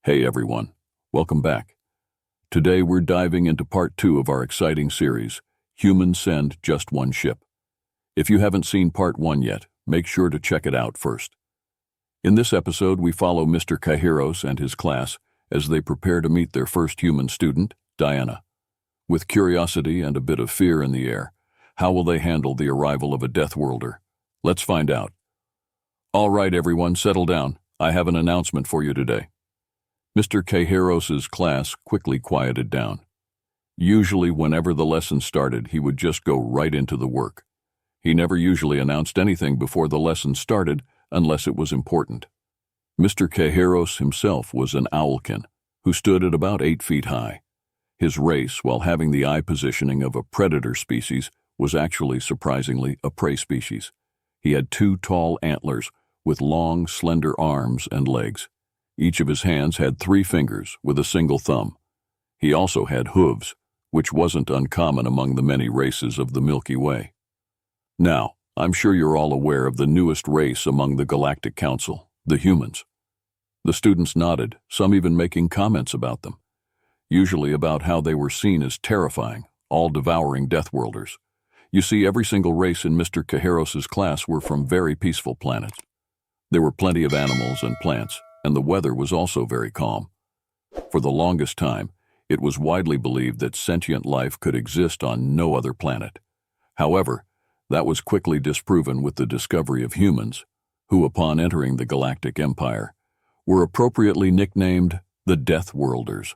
Hey everyone, welcome back. Today we're diving into part 2 of our exciting series, Humans Send Just One Ship. If you haven't seen part 1 yet, make sure to check it out first. In this episode, we follow Mr. Caeheros and his class as they prepare to meet their first human student, Diana. With curiosity and a bit of fear in the air, how will they handle the arrival of a Deathworlder? Let's find out. All right, everyone, settle down. I have an announcement for you today. Mr. Caeheros' class quickly quieted down. Usually, whenever the lesson started, he would just go right into the work. He never usually announced anything before the lesson started unless it was important. Mr. Caeheros himself was an owlkin who stood at about 8 feet high. His race, while having the eye positioning of a predator species, was actually surprisingly a prey species. He had 2 tall antlers with long, slender arms and legs. Each of his hands had 3 fingers with a single thumb. He also had hooves, which wasn't uncommon among the many races of the Milky Way. Now, I'm sure you're all aware of the newest race among the Galactic Council, the humans. The students nodded, some even making comments about them, usually about how they were seen as terrifying, all-devouring Deathworlders. You see, every single race in Mr. Caeheros' class were from very peaceful planets. There were plenty of animals and plants, and the weather was also very calm. For the longest time, it was widely believed that sentient life could exist on no other planet. However, that was quickly disproven with the discovery of humans, who, upon entering the Galactic Empire, were appropriately nicknamed the Deathworlders.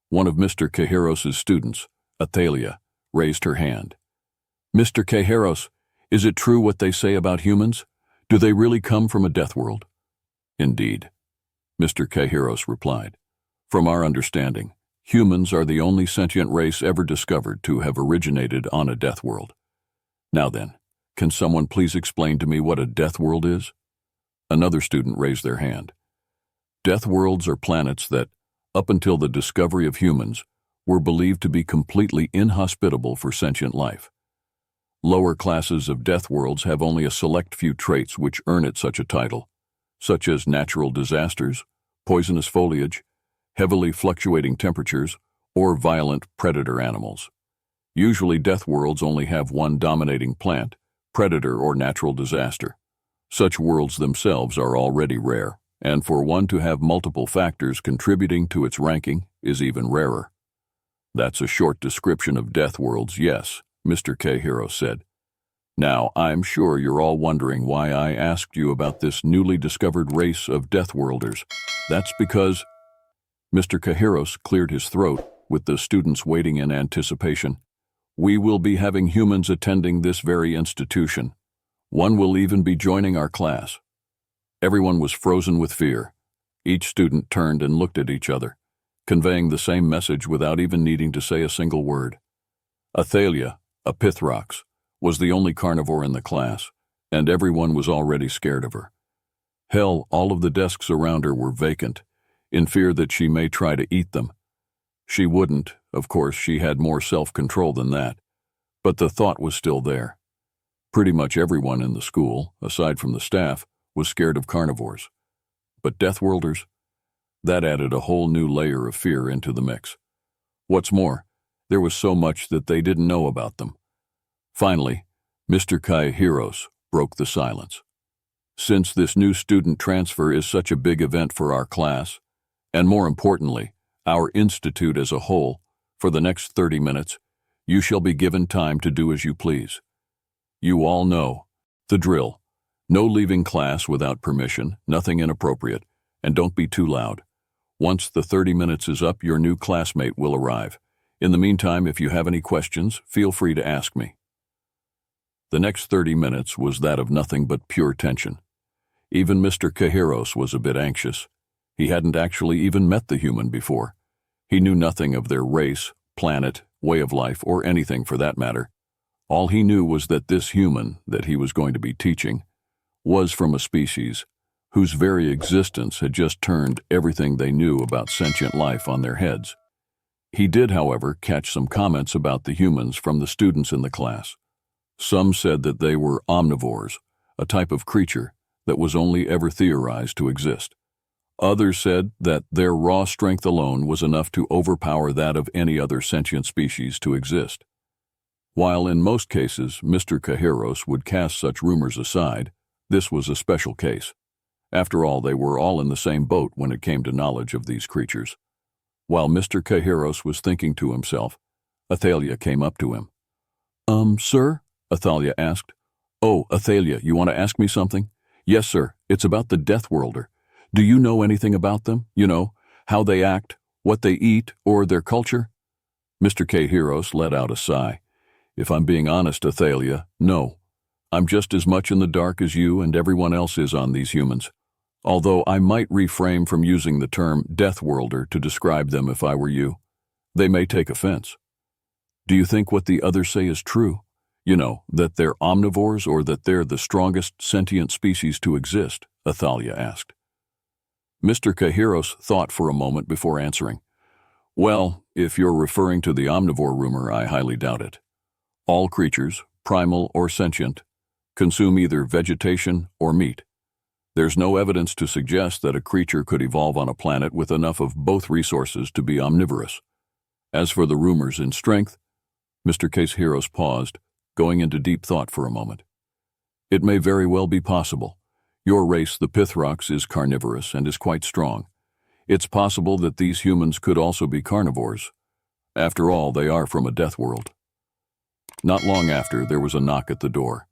One of Mr. Caeheros' students, Athalia, raised her hand. "Mr. Caeheros, is it true what they say about humans? Do they really come from a Deathworld?" "Indeed," Mr. Caeheros replied. "From our understanding, humans are the only sentient race ever discovered to have originated on a Deathworld. Now then, can someone please explain to me what a Deathworld is?" Another student raised their hand. Deathworlds are planets that, up until the discovery of humans, were believed to be completely inhospitable for sentient life. Lower classes of Deathworlds have only a select few traits which earn it such a title, such as natural disasters, poisonous foliage, heavily fluctuating temperatures, or violent predator animals. Usually Deathworlds only have one dominating plant, predator or natural disaster. Such worlds themselves are already rare, and for one to have multiple factors contributing to its ranking is even rarer. "That's a short description of Deathworlds, yes," Mr. Caeheros said. "Now, I'm sure you're all wondering why I asked you about this newly discovered race of Deathworlders. That's because—" Mr. Caeheros cleared his throat, with the students waiting in anticipation. "We will be having humans attending this very institution. One will even be joining our class." Everyone was frozen with fear. Each student turned and looked at each other, conveying the same message without even needing to say a single word. Athalia, a Pithrox, was the only carnivore in the class, and everyone was already scared of her. Hell, all of the desks around her were vacant, in fear that she may try to eat them. She wouldn't, of course, she had more self-control than that, but the thought was still there. Pretty much everyone in the school, aside from the staff, was scared of carnivores. But Deathworlders? That added a whole new layer of fear into the mix. What's more, there was so much that they didn't know about them. Finally, Mr. Caeheros broke the silence. "Since this new student transfer is such a big event for our class, and more importantly, our institute as a whole, for the next 30 minutes, you shall be given time to do as you please. You all know the drill. No leaving class without permission, nothing inappropriate, and don't be too loud. Once the 30 minutes is up, your new classmate will arrive. In the meantime, if you have any questions, feel free to ask me." The next 30 minutes was that of nothing but pure tension. Even Mr. Caeheros was a bit anxious. He hadn't actually even met the human before. He knew nothing of their race, planet, way of life, or anything for that matter. All he knew was that this human that he was going to be teaching was from a species whose very existence had just turned everything they knew about sentient life on their heads. He did, however, catch some comments about the humans from the students in the class. Some said that they were omnivores, a type of creature that was only ever theorized to exist. Others said that their raw strength alone was enough to overpower that of any other sentient species to exist. While in most cases Mr. Caeheros would cast such rumors aside, this was a special case. After all, they were all in the same boat when it came to knowledge of these creatures. While Mr. Caeheros was thinking to himself, Athalia came up to him. Sir? Athalia asked. Oh, Athalia, you want to ask me something? Yes, sir. It's about the Deathworlder. Do you know anything about them? You know, how they act, what they eat, or their culture? Mr. Caeheros let out a sigh. If I'm being honest, Athalia, no. I'm just as much in the dark as you and everyone else is on these humans. Although I might refrain from using the term Deathworlder to describe them if I were you. They may take offense. Do you think what the others say is true? You know, that they're omnivores or that they're the strongest sentient species to exist? Athalia asked. Mr. Caeheros thought for a moment before answering. Well, if you're referring to the omnivore rumor, I highly doubt it. All creatures, primal or sentient, consume either vegetation or meat. There's no evidence to suggest that a creature could evolve on a planet with enough of both resources to be omnivorous. As for the rumors in strength, Mr. Caeheros paused, going into deep thought for a moment. It may very well be possible. Your race, the Pithrox, is carnivorous and is quite strong. It's possible that these humans could also be carnivores. After all, they are from a death world. Not long after, there was a knock at the door.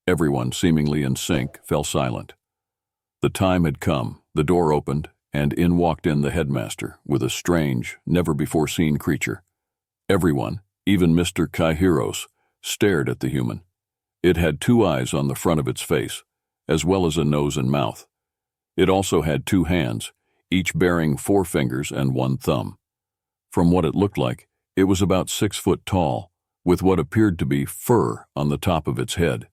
Everyone, seemingly in sync, fell silent. The time had come, the door opened, and in walked the headmaster with a strange, never-before-seen creature. Everyone, even Mr. Caeheros, stared at the human. It had 2 eyes on the front of its face, as well as a nose and mouth. It also had 2 hands, each bearing 4 fingers and 1 thumb. From what it looked like, it was about 6 foot tall, with what appeared to be fur on the top of its head.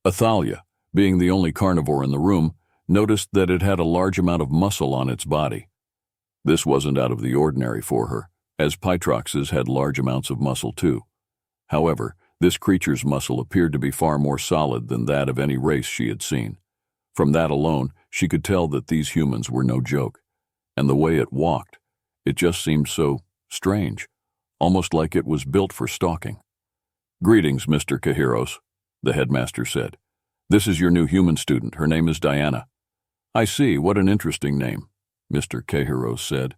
Athalia, being the only carnivore in the room, noticed that it had a large amount of muscle on its body. This wasn't out of the ordinary for her, as Pytroxes had large amounts of muscle too. However, this creature's muscle appeared to be far more solid than that of any race she had seen. From that alone, she could tell that these humans were no joke. And the way it walked, it just seemed so strange, almost like it was built for stalking. Greetings, Mr. Caeheros, the headmaster said. This is your new human student. Her name is Diana. I see, what an interesting name, Mr. Caeheros said.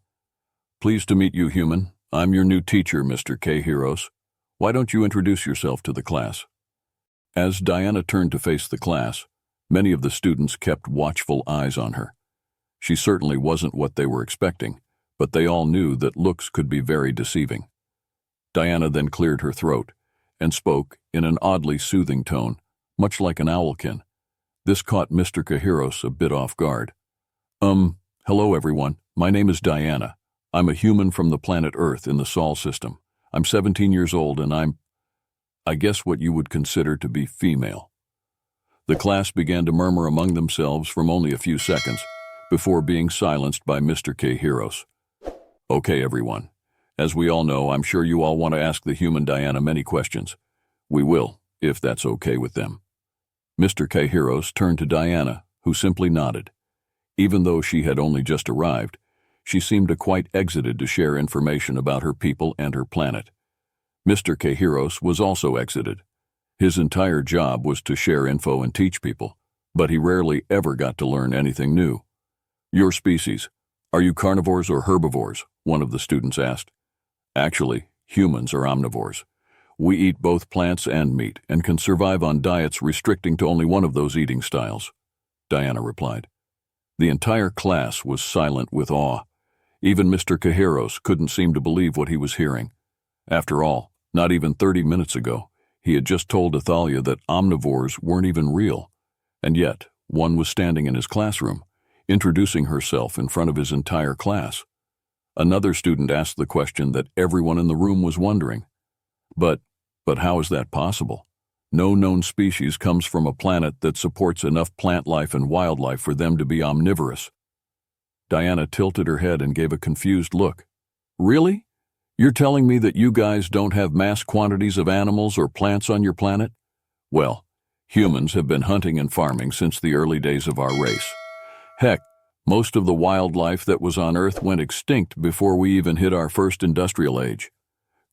Pleased to meet you, human. I'm your new teacher, Mr. Caeheros. Why don't you introduce yourself to the class? As Diana turned to face the class, many of the students kept watchful eyes on her. She certainly wasn't what they were expecting, but they all knew that looks could be very deceiving. Diana then cleared her throat and spoke in an oddly soothing tone, much like an owlkin. This caught Mr. Caeheros a bit off guard. Hello everyone, my name is Diana. I'm a human from the planet Earth in the Sol system. I'm 17 years old and I guess what you would consider to be female. The class began to murmur among themselves for only a few seconds, before being silenced by Mr. Caeheros. Okay everyone, as we all know, I'm sure you all want to ask the human Diana many questions. We will, if that's okay with them. Mr. Caeheros turned to Diana, who simply nodded. Even though she had only just arrived, she seemed quite exited to share information about her people and her planet. Mr. Caeheros was also exited. His entire job was to share info and teach people, but he rarely ever got to learn anything new. Your species, are you carnivores or herbivores? One of the students asked. Actually, humans are omnivores. We eat both plants and meat and can survive on diets restricting to only one of those eating styles, Diana replied. The entire class was silent with awe. Even Mr. Caeheros couldn't seem to believe what he was hearing. After all, not even 30 minutes ago, he had just told Athalia that omnivores weren't even real, and yet one was standing in his classroom, introducing herself in front of his entire class. Another student asked the question that everyone in the room was wondering. But how is that possible? No known species comes from a planet that supports enough plant life and wildlife for them to be omnivorous. Diana tilted her head and gave a confused look. Really? You're telling me that you guys don't have mass quantities of animals or plants on your planet? Well, humans have been hunting and farming since the early days of our race. Heck, Most of the wildlife that was on Earth went extinct before we even hit our first industrial age.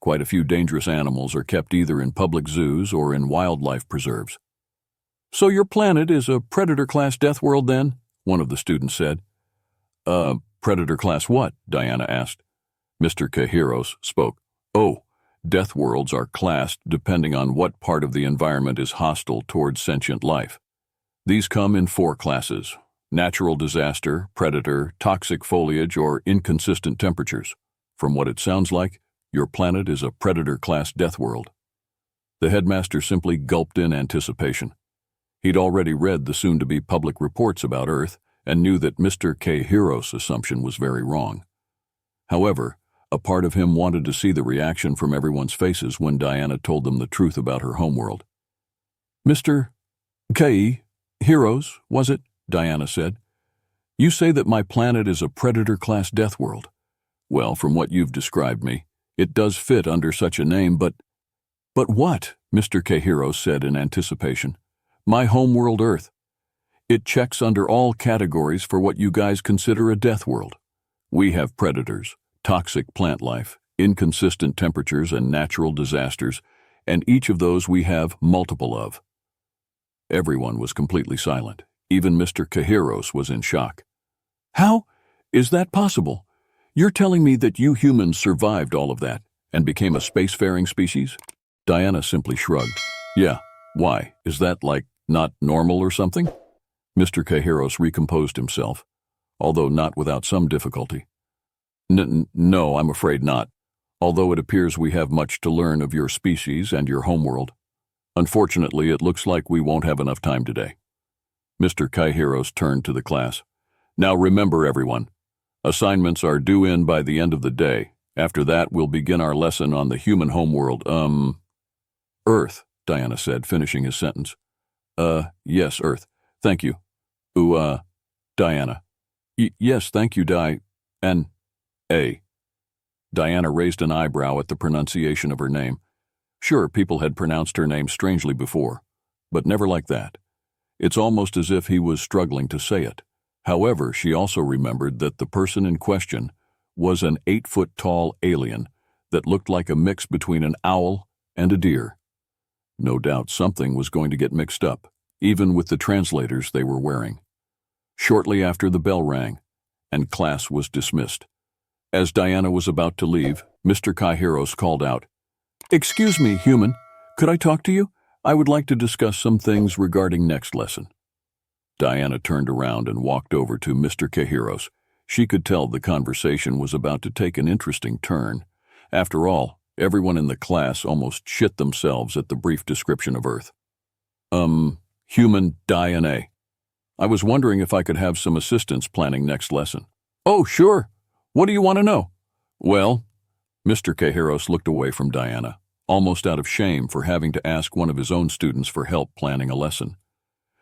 Quite a few dangerous animals are kept either in public zoos or in wildlife preserves. So your planet is a predator-class death world then? One of the students said. Predator-class what? Diana asked. Mr. Caeheros spoke. Oh, death worlds are classed depending on what part of the environment is hostile towards sentient life. These come in 4 classes: natural disaster, predator, toxic foliage, or inconsistent temperatures. From what it sounds like, your planet is a predator-class death world. The headmaster simply gulped in anticipation. He'd already read the soon-to-be public reports about Earth and knew that Mr. Caeheros' assumption was very wrong. However, a part of him wanted to see the reaction from everyone's faces when Diana told them the truth about her homeworld. Mr. Caeheros, was it? Diana said. You say that my planet is a predator-class death world. Well, from what you've described me, it does fit under such a name, but what? Mr. Caeheros said in anticipation. My homeworld Earth. It checks under all categories for what you guys consider a death world. We have predators, toxic plant life, inconsistent temperatures, and natural disasters, and each of those we have multiple of. Everyone was completely silent. Even Mr. Caeheros was in shock. How is that possible? You're telling me that you humans survived all of that and became a spacefaring species? Diana simply shrugged. Yeah, why? Is that, not normal or something? Mr. Caeheros recomposed himself, although not without some difficulty. No, I'm afraid not, although it appears we have much to learn of your species and your homeworld. Unfortunately, it looks like we won't have enough time today. Mr. Caeheros turned to the class. Now remember, everyone, assignments are due in by the end of the day. After that, we'll begin our lesson on the human homeworld. Earth, Diana said, finishing his sentence. Yes, Earth. Thank you. Diana. Yes, thank you, A. Diana raised an eyebrow at the pronunciation of her name. Sure, people had pronounced her name strangely before, but never like that. It's almost as if he was struggling to say it. However, she also remembered that the person in question was an 8-foot-tall alien that looked like a mix between an owl and a deer. No doubt something was going to get mixed up, even with the translators they were wearing. Shortly after the bell rang, and class was dismissed. As Diana was about to leave, Mr. Caeheros called out, Excuse me, human, could I talk to you? I would like to discuss some things regarding next lesson. Diana turned around and walked over to Mr. Caeheros. She could tell the conversation was about to take an interesting turn. After all, everyone in the class almost shit themselves at the brief description of Earth. Human Diana. I was wondering if I could have some assistance planning next lesson. Oh, sure. What do you want to know? Well, Mr. Caeheros looked away from Diana, almost out of shame for having to ask one of his own students for help planning a lesson.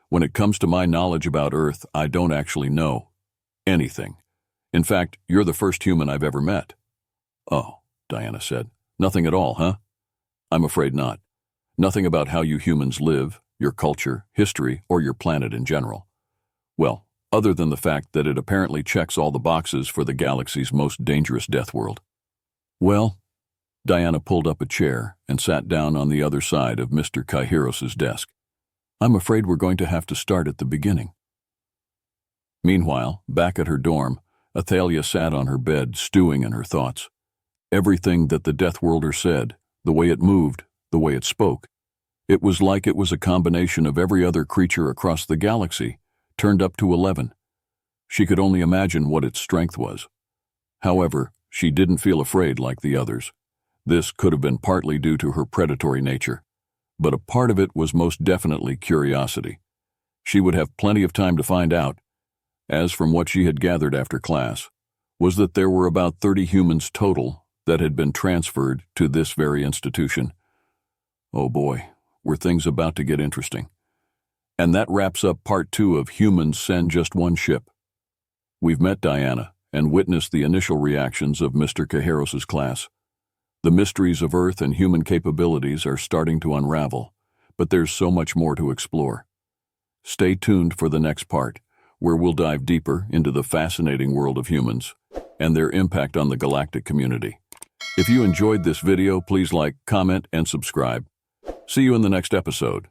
When it comes to my knowledge about Earth, I don't actually know anything. In fact, you're the first human I've ever met. Oh, Diana said. Nothing at all, huh? I'm afraid not. Nothing about how you humans live, your culture, history, or your planet in general. Well, other than the fact that it apparently checks all the boxes for the galaxy's most dangerous death world. Well, Diana pulled up a chair and sat down on the other side of Mr. Caeheros' desk. I'm afraid we're going to have to start at the beginning. Meanwhile, back at her dorm, Athalia sat on her bed, stewing in her thoughts. Everything that the Deathworlder said, the way it moved, the way it spoke, it was like it was a combination of every other creature across the galaxy, turned up to 11. She could only imagine what its strength was. However, she didn't feel afraid like the others. This could have been partly due to her predatory nature, but a part of it was most definitely curiosity. She would have plenty of time to find out, as from what she had gathered after class, was that there were about 30 humans total that had been transferred to this very institution. Oh boy, were things about to get interesting. And that wraps up part 2 of Humans Send Just One Ship. We've met Diana and witnessed the initial reactions of Mr. Caeheros' class. The mysteries of Earth and human capabilities are starting to unravel, but there's so much more to explore. Stay tuned for the next part, where we'll dive deeper into the fascinating world of humans and their impact on the galactic community. If you enjoyed this video, please like, comment, and subscribe. See you in the next episode.